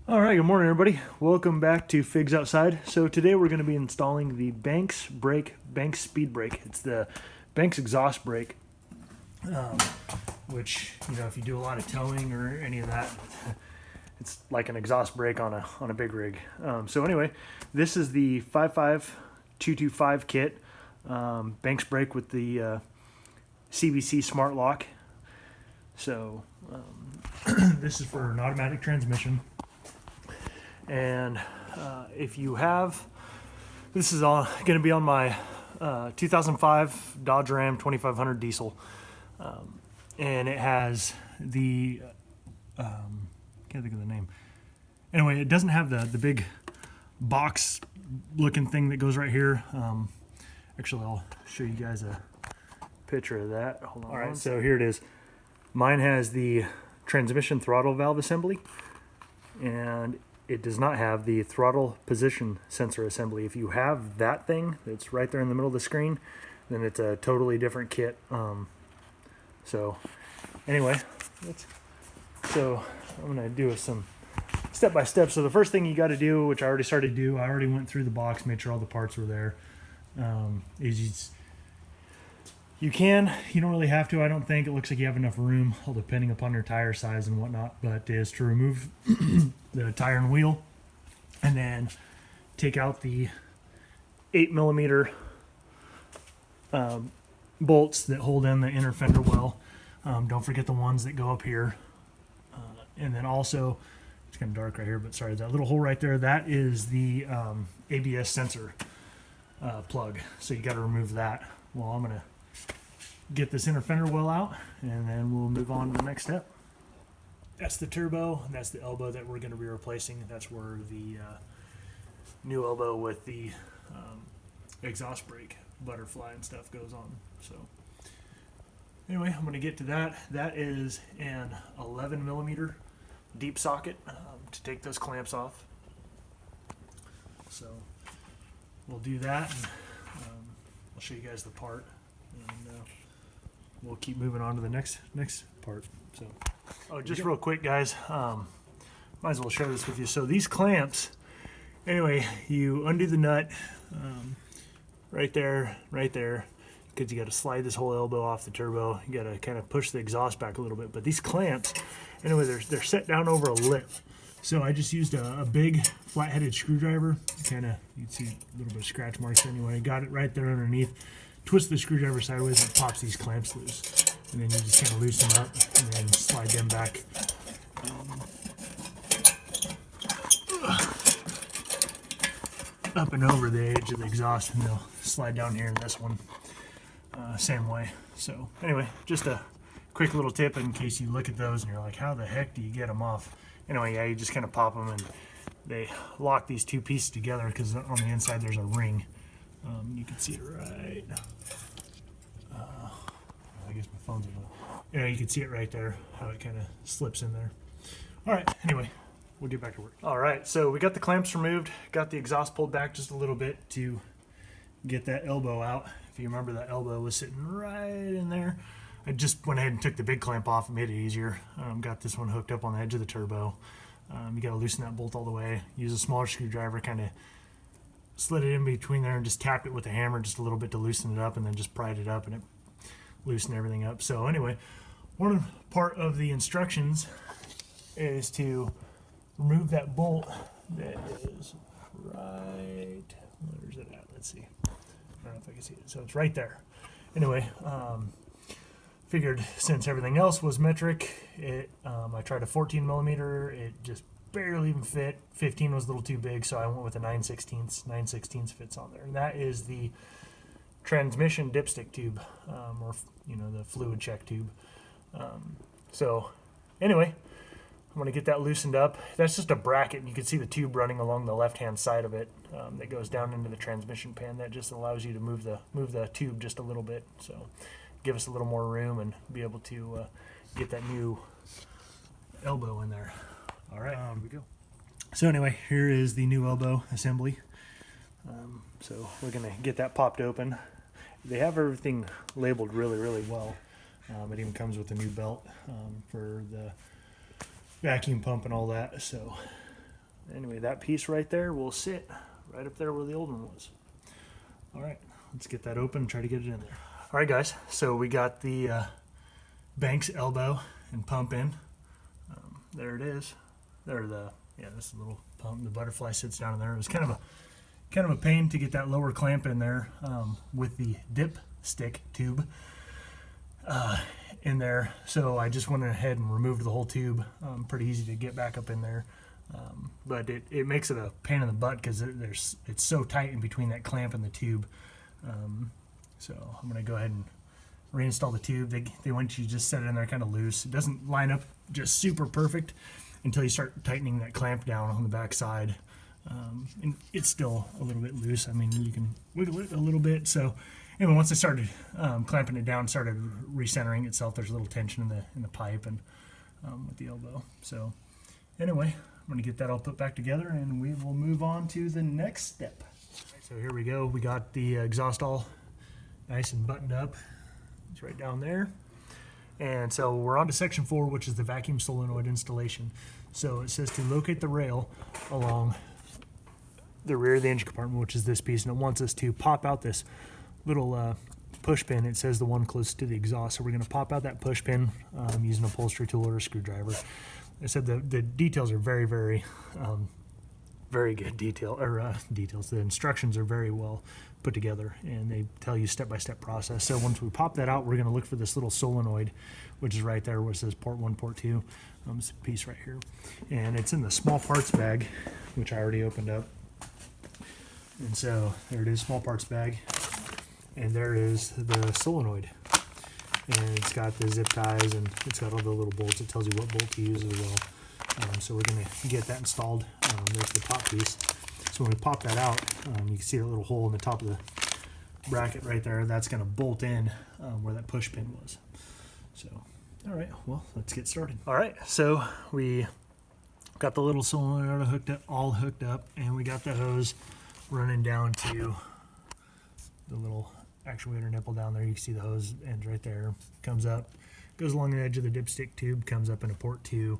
All right, good morning, everybody. Welcome back to Figs Outside. So today we're going to be installing the Banks speed brake. It's the Banks exhaust brake, which, you know, if you do a lot of towing or any of that, it's like an exhaust brake on a big rig. So anyway, this is the 55225 kit, Banks brake with the CBC smartlock. So this is for an automatic transmission. And if you have, this is all going to be on my 2005 Dodge Ram 2500 diesel, and it has the can't think of the name. Anyway, it doesn't have the big box looking thing that goes right here. Actually, I'll show you guys a picture of that. Hold on. All right, so here it is. Mine has the transmission throttle valve assembly, and it does not have the throttle position sensor assembly. If you have that thing that's right there in the middle of the screen, then it's a totally different kit. So anyway, so I'm going to do some step-by-step. So the first thing you got to do, which I already started to do, I already went through the box, made sure all the parts were there, is you don't really have to, I don't think. It looks like you have enough room, all depending upon your tire size and whatnot, but is to remove the tire and wheel, and then take out the 8mm bolts that hold in the inner fender well. Don't forget the ones that go up here. And then also, it's kind of dark right here, but sorry, that little hole right there, that is the ABS sensor plug. So you got to remove that. Well, I'm going to get this inner fender well out, and then we'll move on to the next step. That's the turbo, and that's the elbow that we're going to be replacing. That's where the new elbow with the exhaust brake butterfly and stuff goes on. So anyway, I'm going to get to that. That is an 11mm deep socket to take those clamps off. So we'll do that, and I'll show you guys the part, and we'll keep moving on to the next part. So, just real quick, guys, might as well share this with you. So these clamps, anyway, you undo the nut right there, because you got to slide this whole elbow off the turbo. You got to kind of push the exhaust back a little bit. But these clamps, anyway, they're set down over a lip. So I just used a big flat-headed screwdriver. Kind of, you can see a little bit of scratch marks anyway. Got it right there underneath. Twist the screwdriver sideways and it pops these clamps loose. And then you just kind of loosen them up and then slide them back. Up and over the edge of the exhaust, and they'll slide down here in this one. Same way. So anyway, just a quick little tip in case you look at those and you're like, how the heck do you get them off? Anyway, yeah, you just kind of pop them and they lock these two pieces together because on the inside there's a ring. You can see it right. I guess my phone's on. Yeah, you can see it right there, how it kind of slips in there. All right, anyway, we'll get back to work. All right, so we got the clamps removed, got the exhaust pulled back just a little bit to get that elbow out. If you remember, that elbow was sitting right in there. I just went ahead and took the big clamp off and made it easier. Got this one hooked up on the edge of the turbo. You got to loosen that bolt all the way. Use a smaller screwdriver, kind of slid it in between there and just tapped it with a hammer just a little bit to loosen it up, and then just pried it up and it loosened everything up. So anyway, one part of the instructions is to remove that bolt that is right, where's it at? Let's see. I don't know if I can see it. So it's right there. Anyway, figured since everything else was metric, I tried a 14mm, it just barely even fit. 15 was a little too big, so I went with a 9/16. 9/16 fits on there, and that is the transmission dipstick tube, or the fluid check tube. So anyway, I'm going to get that loosened up. That's just a bracket, and you can see the tube running along the left-hand side of it that goes down into the transmission pan. That just allows you to move the tube just a little bit, so give us a little more room and be able to get that new elbow in there. All right, here we go. So anyway, here is the new elbow assembly. So we're going to get that popped open. They have everything labeled really, really well. It even comes with a new belt for the vacuum pump and all that. So anyway, that piece right there will sit right up there where the old one was. All right, let's get that open and try to get it in there. All right, guys, so we got the Banks elbow and pump in. There it is. There, this little pump. The butterfly sits down in there. It was kind of a pain to get that lower clamp in there with the dip stick tube in there. So I just went ahead and removed the whole tube. Pretty easy to get back up in there. But it makes it a pain in the butt because it's so tight in between that clamp and the tube. So I'm going to go ahead and reinstall the tube. They want you to just set it in there kind of loose. It doesn't line up just super perfect until you start tightening that clamp down on the back side. And it's still a little bit loose. I mean, you can wiggle it a little bit. So anyway, once I started clamping it down, started recentering itself, there's a little tension in the pipe and with the elbow. So anyway, I'm going to get that all put back together and we will move on to the next step. Right, so here we go. We got the exhaust all nice and buttoned up. It's right down there. And so we're on to section 4, which is the vacuum solenoid installation. So it says to locate the rail along the rear of the engine compartment, which is this piece, and it wants us to pop out this little push pin. It says the one close to the exhaust. So we're going to pop out that push pin using an upholstery tool or a screwdriver. I said the details are very, very, very good details. The instructions are very well put together, and they tell you step-by-step process. So once we pop that out, we're going to look for this little solenoid, which is right there where it says port 1, port 2. It's a piece right here, and it's in the small parts bag, which I already opened up. And so there it is, small parts bag, and there is the solenoid. And it's got the zip ties and it's got all the little bolts. It tells you what bolt to use as well. So we're going to get that installed. There's the top piece. So when we pop that out, you can see a little hole in the top of the bracket right there. That's going to bolt in where that push pin was. So, all right, well, let's get started. All right, so we got the little solenoid all hooked up, and we got the hose running down to the little actuator nipple down there. You can see the hose ends right there. Comes up, goes along the edge of the dipstick tube, comes up into port 2.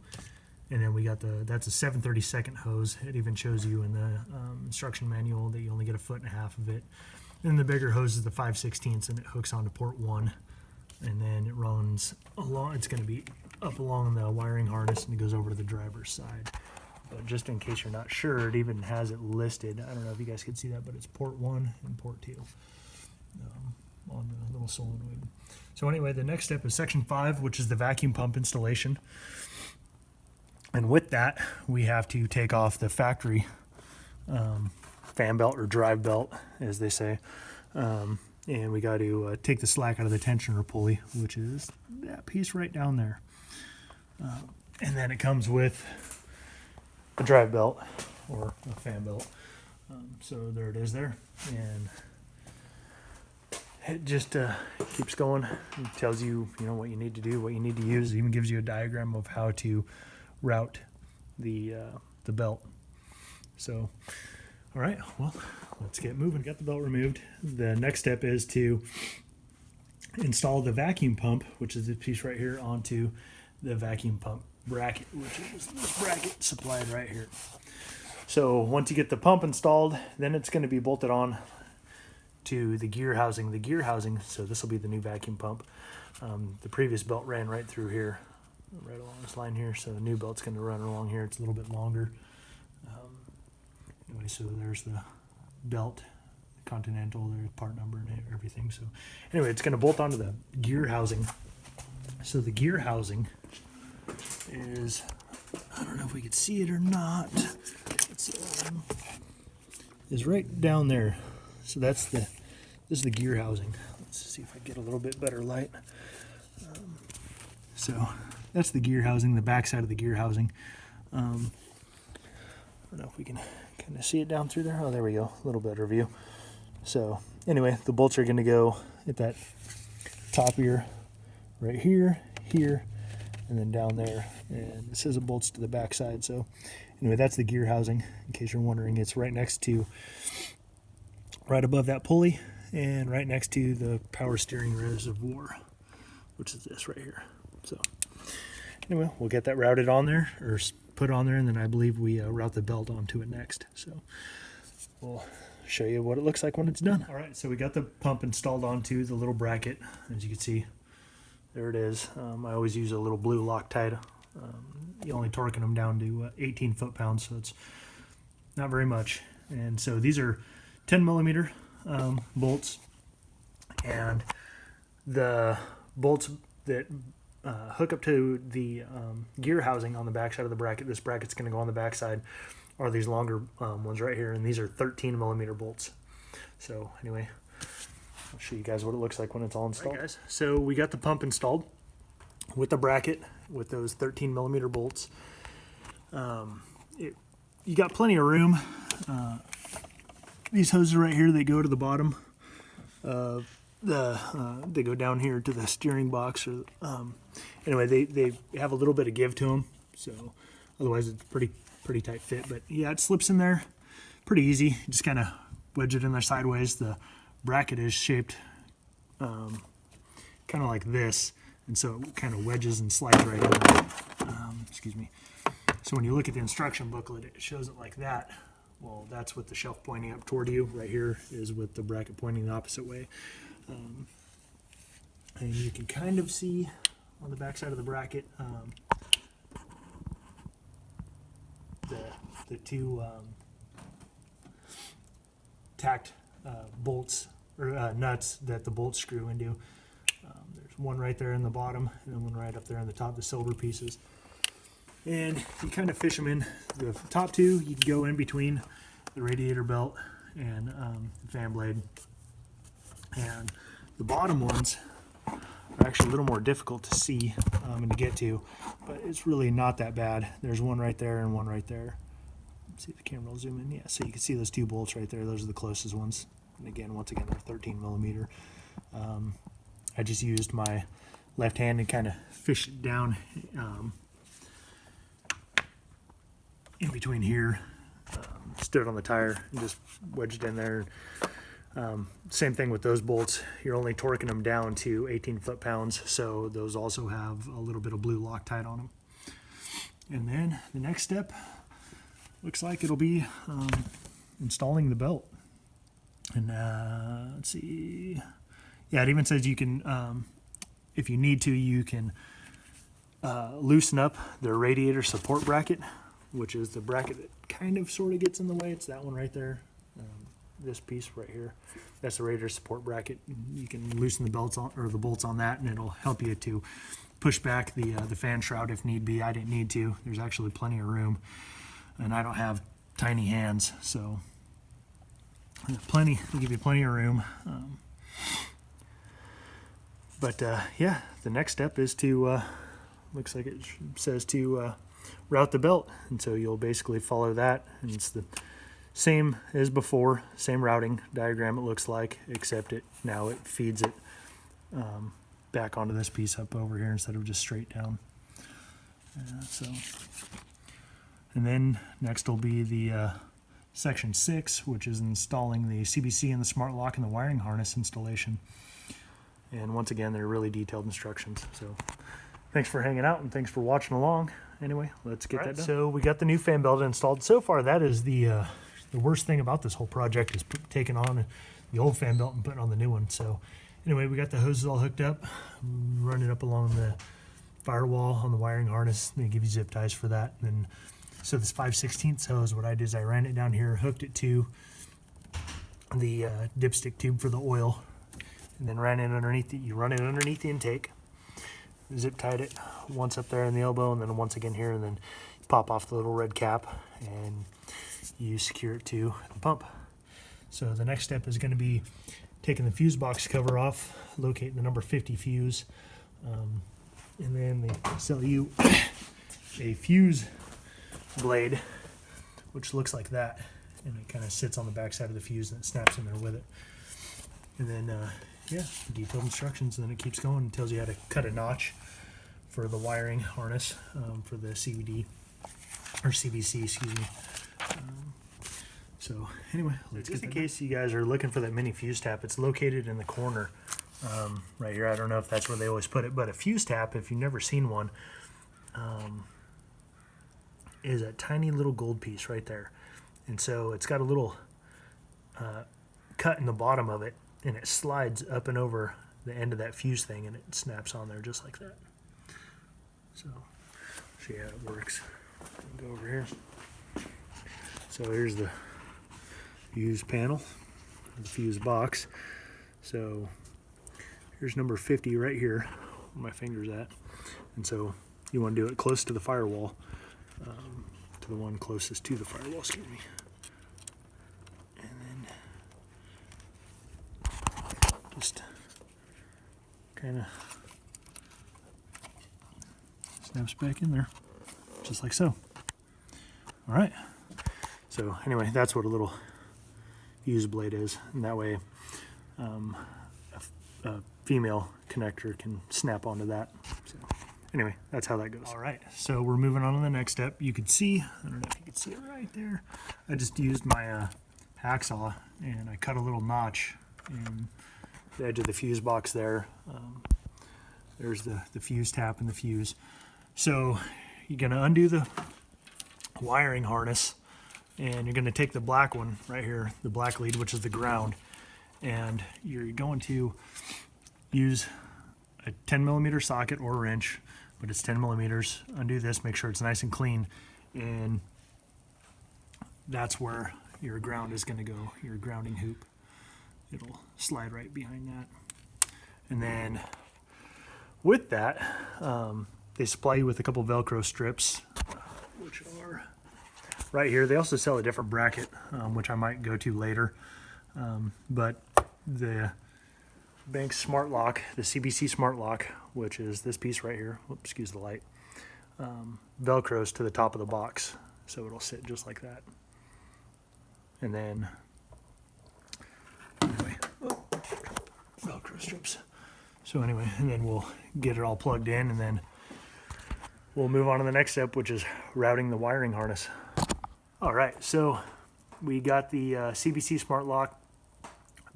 And then we got that's a 7/32 hose. It even shows you in the instruction manual that you only get 1.5 feet of it. And the bigger hose is the 5/16, and it hooks onto port 1. And then it runs along, it's going to be up along the wiring harness, and it goes over to the driver's side. But just in case you're not sure, it even has it listed. I don't know if you guys can see that, but it's port 1 and port 2 on the little solenoid. So anyway, the next step is section 5, which is the vacuum pump installation. And with that, we have to take off the factory fan belt or drive belt, as they say. And we got to take the slack out of the tensioner pulley, which is that piece right down there. And then it comes with a drive belt or a fan belt. So there it is there. And it just keeps going. It tells you, what you need to do, what you need to use. It even gives you a diagram of how to route the belt. So, all right, well, let's get moving. Got the belt removed. The next step is to install the vacuum pump, which is this piece right here, onto the vacuum pump bracket, which is this bracket supplied right here. So once you get the pump installed, then it's going to be bolted on to the gear housing. The gear housing, so this will be the new vacuum pump. The previous belt ran right through here, right along this line here, so the new belt's going to run along here. It's a little bit longer. Anyway, so there's the belt, Continental, there's part number and everything. So anyway, it's going to bolt onto the gear housing. So the gear housing is, I don't know if we could see it or not, is right down there. So this is the gear housing. Let's see if I get a little bit better light. So that's the gear housing, the back side of the gear housing. I don't know if we can kind of see it down through there. Oh, there we go, a little better view. So anyway, the bolts are going to go at that top ear right here, here, and then down there. And it says it bolts to the back side. So anyway, that's the gear housing, in case you're wondering. It's right above that pulley and right next to the power steering reservoir, which is this right here. So anyway, we'll get that routed on there, or put on there, and then I believe we route the belt onto it next. So we'll show you what it looks like when it's done. All right, so we got the pump installed onto the little bracket. As you can see, there it is. I always use a little blue Loctite. You're only torquing them down to 18 foot-pounds, so it's not very much. And so these are 10 millimeter bolts, and the bolts that hook up to the gear housing on the back side of the bracket, this bracket's going to go on the back side, are these longer ones right here, and these are 13 millimeter bolts. So anyway, I'll show you guys what it looks like when it's all installed. All right, guys, so we got the pump installed with the bracket with those 13 millimeter bolts. You got plenty of room. These hoses right here, they go to the bottom of they go down here to the steering box. Or anyway, they have a little bit of give to them, so otherwise it's pretty tight fit. But yeah, it slips in there pretty easy. Just kind of wedge it in there sideways. The bracket is shaped kind of like this, and so it kind of wedges and slides right in there. Excuse me. So when you look at the instruction booklet, it shows it like that. Well, that's with the shelf pointing up toward you. Right here is with the bracket pointing the opposite way. And you can kind of see on the back side of the bracket the two tacked bolts or nuts that the bolts screw into. There's one right there in the bottom and then one right up there on the top, the silver pieces. And you kind of fish them in. The top two, you can go in between the radiator belt and the fan blade. And the bottom ones are actually a little more difficult to see and to get to, but it's really not that bad. There's one right there and one right there. Let's see if the camera will zoom in. Yeah, so you can see those two bolts right there. Those are the closest ones. And again, once again, they're 13 millimeter. I just used my left hand and kind of fished it down in between here, stood on the tire and just wedged in there. Same thing with those bolts. You're only torquing them down to 18 foot-pounds, so those also have a little bit of blue Loctite on them. And then the next step looks like it'll be installing the belt. And let's see. Yeah, it even says you can, if you need to, you can loosen up the radiator support bracket, which is the bracket that kind of sort of gets in the way. It's that one right there. This piece right here, that's the radiator support bracket. You can loosen the belts on, or the bolts on that, and it'll help you to push back the fan shroud if need be. I didn't need to. There's actually plenty of room, and I don't have tiny hands, so plenty. It'll give you plenty of room. Yeah, the next step is to looks like it says to route the belt, and so you'll basically follow that, and it's the same as before, same routing diagram it looks like, except now it feeds it back onto this piece up over here instead of just straight down. And then next will be the section 6, which is installing the CBC and the smart lock and the wiring harness installation. And once again, they're really detailed instructions. So thanks for hanging out and thanks for watching along. Anyway, let's get that done. So we got the new fan belt installed. So far, that is the worst thing about this whole project is taking on the old fan belt and putting on the new one. So anyway, we got the hoses all hooked up, run it up along the firewall on the wiring harness. They give you zip ties for that. And so this 5/16 hose, what I did is I ran it down here, hooked it to the dipstick tube for the oil, and then ran it underneath you run it underneath the intake, zip tied it once up there in the elbow, and then once again here, and then pop off the little red cap and you secure it to the pump. So the next step is going to be taking the fuse box cover off, locating the number 50 fuse, and then they sell you a fuse blade, which looks like that, and it kind of sits on the back side of the fuse and it snaps in there with it. And then yeah, detailed instructions, and then it keeps going and tells you how to cut a notch for the wiring harness for the CVD or CBC, excuse me. So anyway, just in case you guys are looking for that mini fuse tap, it's located in the corner right here. I don't know if that's where they always put it, but a fuse tap, if you've never seen one, is a tiny little gold piece right there. And so it's got a little cut in the bottom of it, and it slides up and over the end of that fuse thing, and it snaps on there just like that. So see how it works. Go over here. So here's the fuse panel, the fuse box. So here's number 50 right here, where my finger's at. And so you want to do it close to the firewall, to the one closest to the firewall, excuse me. And then just kind of snaps back in there, just like so. All right. So anyway, that's what a little fuse blade is, and that way a female connector can snap onto that. So anyway, that's how that goes. All right, so we're moving on to the next step. You can see, I don't know if you can see it right there, I just used my hacksaw and I cut a little notch in the edge of the fuse box there. There's the fuse tap and the fuse. So you're going to undo the wiring harness, and you're going to take the black one right here, the black lead, which is the ground, and you're going to use a 10 millimeter socket or wrench, but it's 10 millimeters. Undo this, make sure it's nice and clean, and that's where your ground is going to go, your grounding hoop. It'll slide right behind that. And then with that, they supply you with a couple Velcro strips, which are right here. They also sell a different bracket, which I might go to later. But the Banks Smart Lock, the CBC Smart Lock, which is this piece right here, oops, excuse the light, Velcros to the top of the box. So it'll sit just like that. And then, anyway, Velcro strips. So anyway, and then we'll get it all plugged in, and then we'll move on to the next step, which is routing the wiring harness. All right, so we got the CBC Smart Lock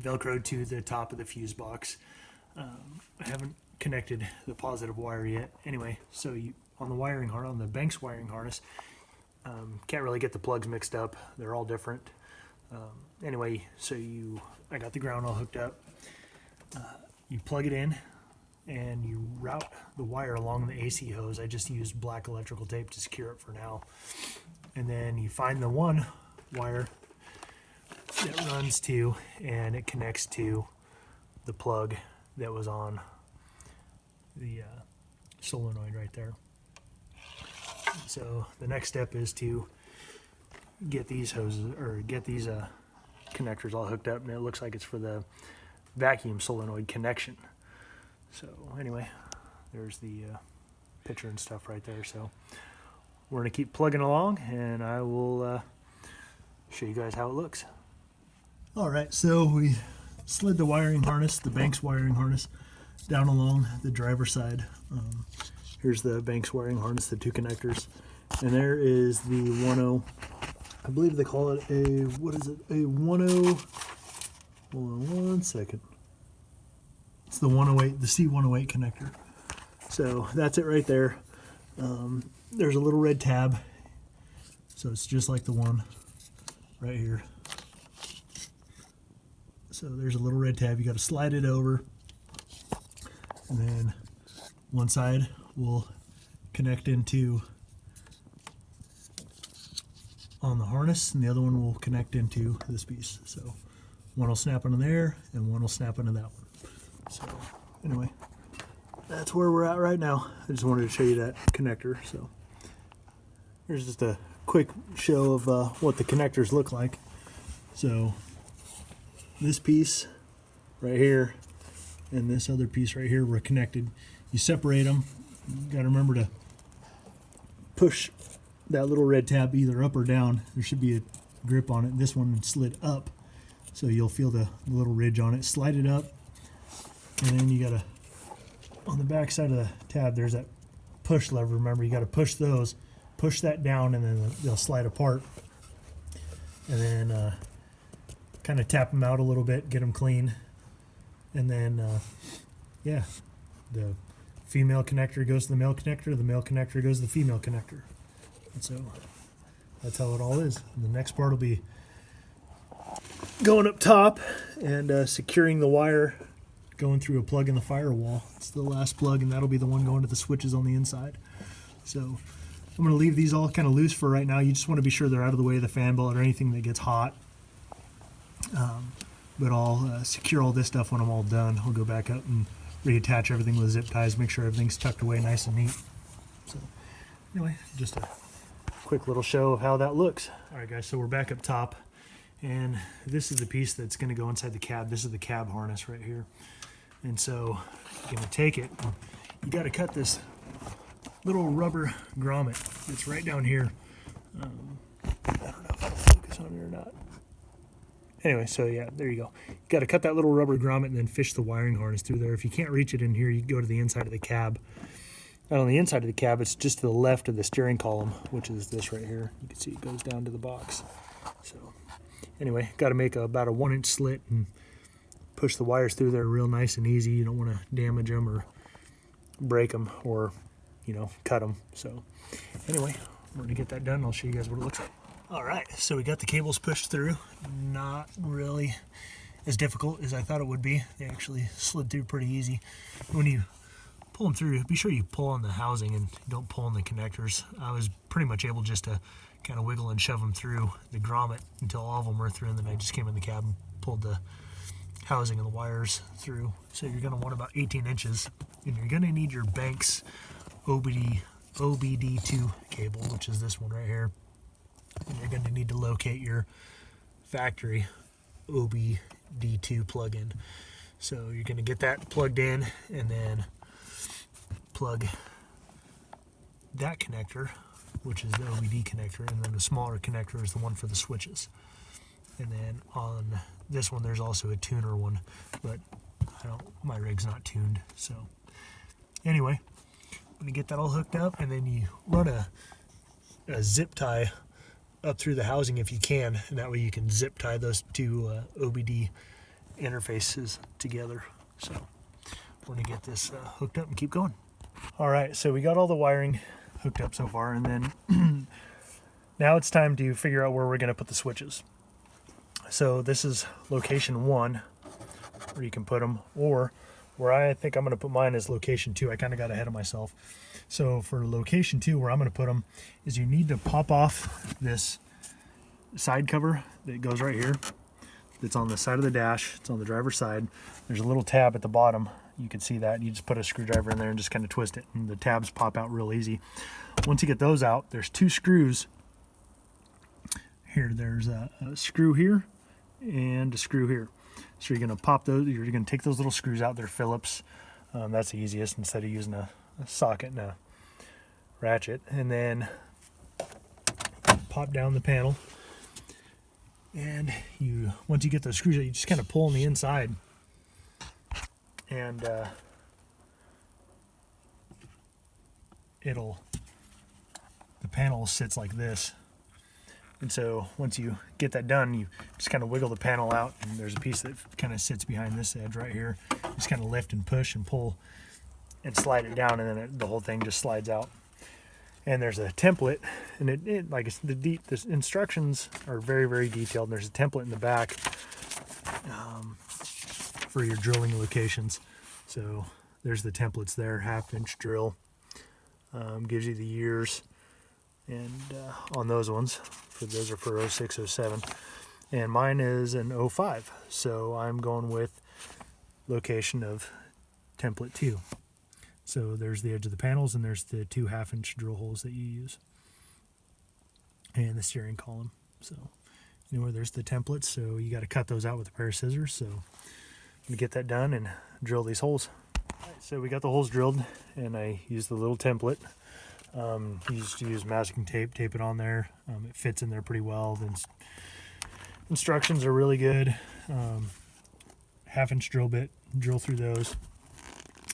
Velcroed to the top of the fuse box. I haven't connected the positive wire yet. Anyway, so you on the wiring harness, on the Banks wiring harness, can't really get the plugs mixed up. They're all different. Anyway, so I got the ground all hooked up. You plug it in, and you route the wire along the AC hose. I just used black electrical tape to secure it for now. And then you find the one wire that runs to, and it connects to the plug that was on the solenoid right there. So the next step is to get these hoses, or get these connectors all hooked up, and it looks like it's for the vacuum solenoid connection. So anyway, there's the picture and stuff right there. So we're going to keep plugging along, and I will show you guys how it looks. All right, so we slid the wiring harness, the Banks wiring harness, down along the driver's side. Here's the Banks wiring harness, the two connectors, and there is the 10, I believe they call it a, what is it, a 10, hold on one second. It's the 108, the C108 connector. So that's it right there. There's a little red tab, so it's just like the one right here. So there's a little red tab. You got to slide it over, and then one side will connect into on the harness, and the other one will connect into this piece. So one will snap onto there, and one will snap onto that one. So anyway, that's where we're at right now. I just wanted to show you that connector. So here's just a quick show of what the connectors look like. So this piece right here and this other piece right here were connected. You separate them. You got to remember to push that little red tab either up or down. There should be a grip on it. This one slid up, so you'll feel the little ridge on it. Slide it up, and then you got to, on the back side of the tab, there's that push lever. Remember, you got to push those, push that down, and then they'll slide apart. And then kind of tap them out a little bit, get them clean, and then yeah, the female connector goes to the male connector goes to the female connector. And so that's how it all is. And the next part will be going up top and securing the wire going through a plug in the firewall. It's the last plug, and that'll be the one going to the switches on the inside. So I'm going to leave these all kind of loose for right now. You just want to be sure they're out of the way of the fan belt or anything that gets hot. But I'll secure all this stuff when I'm all done. I'll go back up and reattach everything with zip ties, make sure everything's tucked away nice and neat. So anyway, just a quick little show of how that looks. All right, guys, so we're back up top, and this is the piece that's going to go inside the cab. This is the cab harness right here. And so you're going to take it. You got to cut this little rubber grommet that's right down here. I don't know if I'll focus on it or not. Anyway, so yeah, there you go. You got to cut that little rubber grommet and then fish the wiring harness through there. If you can't reach it in here, you go to the inside of the cab. And on the inside of the cab, it's just to the left of the steering column, which is this right here. You can see it goes down to the box. So anyway, got to make about a 1-inch slit and push the wires through there real nice and easy. You don't want to damage them or break them or, you know, cut them. So anyway, we're going to get that done. I'll show you guys what it looks like. All right, so we got the cables pushed through. Not really as difficult as I thought it would be. They actually slid through pretty easy. When you pull them through, be sure you pull on the housing and don't pull on the connectors. I was pretty much able just to kind of wiggle and shove them through the grommet until all of them were through, and then I just came in the cab and pulled the housing and the wires through. So you're going to want about 18 inches, and you're going to need your Banks OBD2 cable, which is this one right here. And you're going to need to locate your factory OBD2 plug-in. So you're going to get that plugged in and then plug that connector, which is the OBD connector, and then the smaller connector is the one for the switches. And then on this one, there's also a tuner one, but my rig's not tuned. So anyway, I'm going to get that all hooked up, and then you run a zip tie up through the housing if you can, and that way you can zip tie those two OBD interfaces together. So we're going to get this hooked up and keep going. All right, so we got all the wiring hooked up so far, and then now it's time to figure out where we're going to put the switches. So this is location 1, where you can put them, or where I think I'm going to put mine is location 2. I kind of got ahead of myself. So for location 2, where I'm going to put them is you need to pop off this side cover that goes right here. It's on the side of the dash. It's on the driver's side. There's a little tab at the bottom. You can see that. You just put a screwdriver in there and just kind of twist it, and the tabs pop out real easy. Once you get those out, there's 2 screws here. There's a screw here and a screw here. So you're going to pop those. You're going to take those little screws out. They're Phillips. That's the easiest instead of using a socket and a ratchet. And then pop down the panel. And once you get those screws out, you just kind of pull on the inside. And the panel sits like this. And so once you get that done, you just kind of wiggle the panel out, and there's a piece that kind of sits behind this edge right here. Just kind of lift and push and pull and slide it down, and then the whole thing just slides out. And there's a template, and it like it's the instructions are very, very detailed. And there's a template in the back for your drilling locations. So there's the templates there, 1/2-inch drill, gives you the years, and on those ones, those are for 06, 07, and mine is an 05. So I'm going with location of template 2. So there's the edge of the panels, and there's the 2 1/2-inch drill holes that you use, and the steering column. So anyway, there's the templates. So you got to cut those out with a pair of scissors. So I'm gonna get that done and drill these holes. All right, so we got the holes drilled, and I used the little template. Used to use masking tape, tape it on there. It fits in there pretty well. The instructions are really good. 1/2-inch drill bit, drill through those.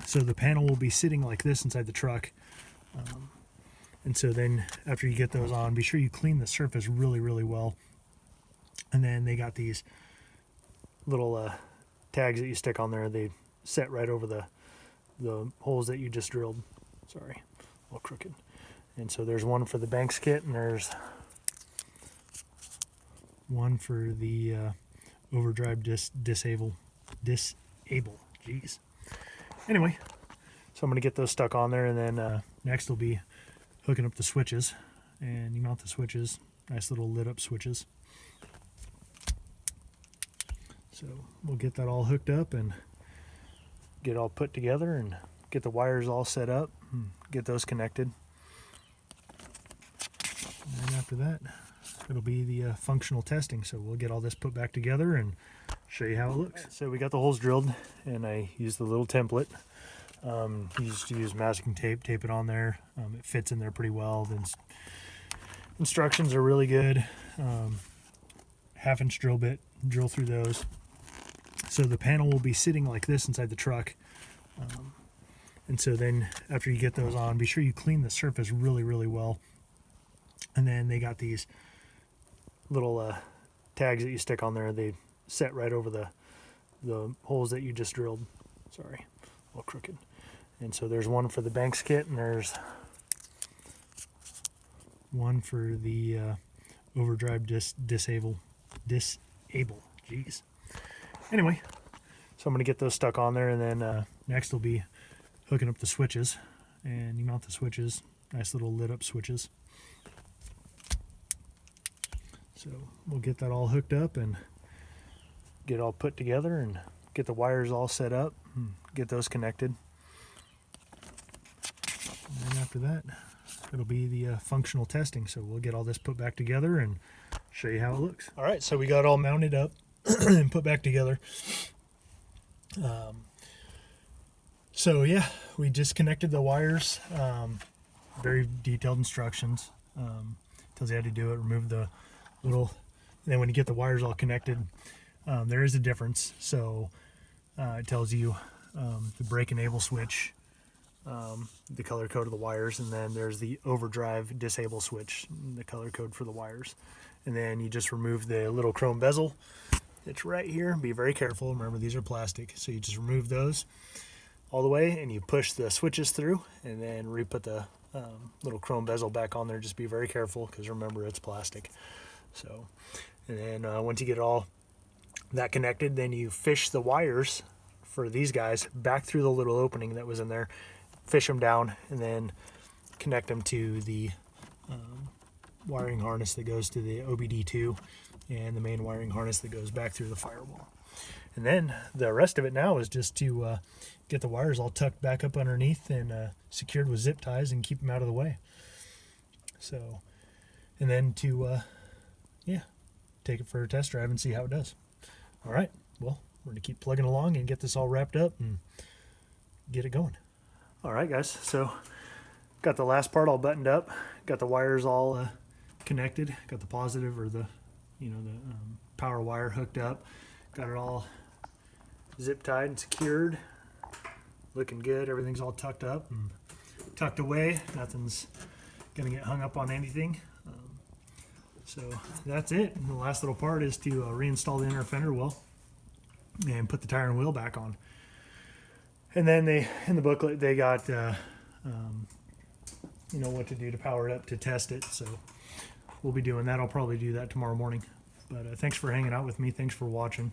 So the panel will be sitting like this inside the truck. And so then after you get those on, be sure you clean the surface really, really well. And then they got these little tags that you stick on there. They set right over the holes that you just drilled. Sorry, a little crooked. And so there's one for the Banks kit, and there's one for the overdrive disable. Jeez. Anyway, so I'm going to get those stuck on there, and then next will be hooking up the switches. And you mount the switches, nice little lit up switches. So we'll get that all hooked up and get it all put together and get the wires all set up and get those connected. And then after that, it'll be the functional testing. So we'll get all this put back together and show you how it looks. So we got the holes drilled, and I used the little template. Used to use masking tape, tape it on there. It fits in there pretty well. The instructions are really good. 1/2-inch drill bit, drill through those. So the panel will be sitting like this inside the truck. And so then after you get those on, be sure you clean the surface really, really well. And then they got these little tags that you stick on there. They set right over the holes that you just drilled. Sorry, a little crooked. And so there's one for the Banks kit, and there's one for the overdrive disable. Jeez. Anyway, so I'm going to get those stuck on there, and then next will be hooking up the switches. And you mount the switches, nice little lit up switches. So we'll get that all hooked up and get it all put together and get the wires all set up and get those connected. And then after that, it'll be the functional testing. So we'll get all this put back together and show you how it looks. All right, so we got it all mounted up and put back together. So yeah, we just connected the wires. Very detailed instructions. Tells you how to do it. Remove the little, and then when you get the wires all connected, there is a difference. So it tells you the brake enable switch, the color code of the wires, and then there's the overdrive disable switch, the color code for the wires. And then you just remove the little chrome bezel. It's right here. Be very careful. Remember, these are plastic. So you just remove those all the way, and you push the switches through, and then re-put the little chrome bezel back on there. Just be very careful, because remember, it's plastic. So, and then once you get all that connected, then you fish the wires for these guys back through the little opening that was in there, fish them down, and then connect them to the wiring harness that goes to the OBD2 and the main wiring harness that goes back through the firewall. And then the rest of it now is just to get the wires all tucked back up underneath and secured with zip ties and keep them out of the way. So, and then to take it for a test drive and see how it does. All right, well, we're gonna keep plugging along and get this all wrapped up and get it going. All right, guys, so got the last part all buttoned up, got the wires all connected, got the positive or the power wire hooked up, got it all zip tied and secured, looking good. Everything's all tucked up and tucked away. Nothing's gonna get hung up on anything. So that's it. And the last little part is to reinstall the inner fender well and put the tire and wheel back on. And then in the booklet they got what to do to power it up to test it. So we'll be doing that. I'll probably do that tomorrow morning. But thanks for hanging out with me. Thanks for watching.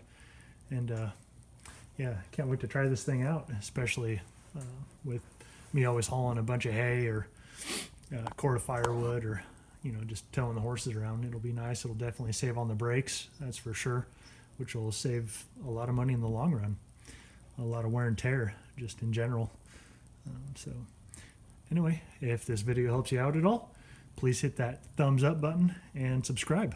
And yeah, can't wait to try this thing out, especially with me always hauling a bunch of hay or a cord of firewood, or just towing the horses around. It'll be nice. It'll definitely save on the brakes, that's for sure, which will save a lot of money in the long run. A lot of wear and tear just in general. So anyway, if this video helps you out at all, please hit that thumbs up button and subscribe.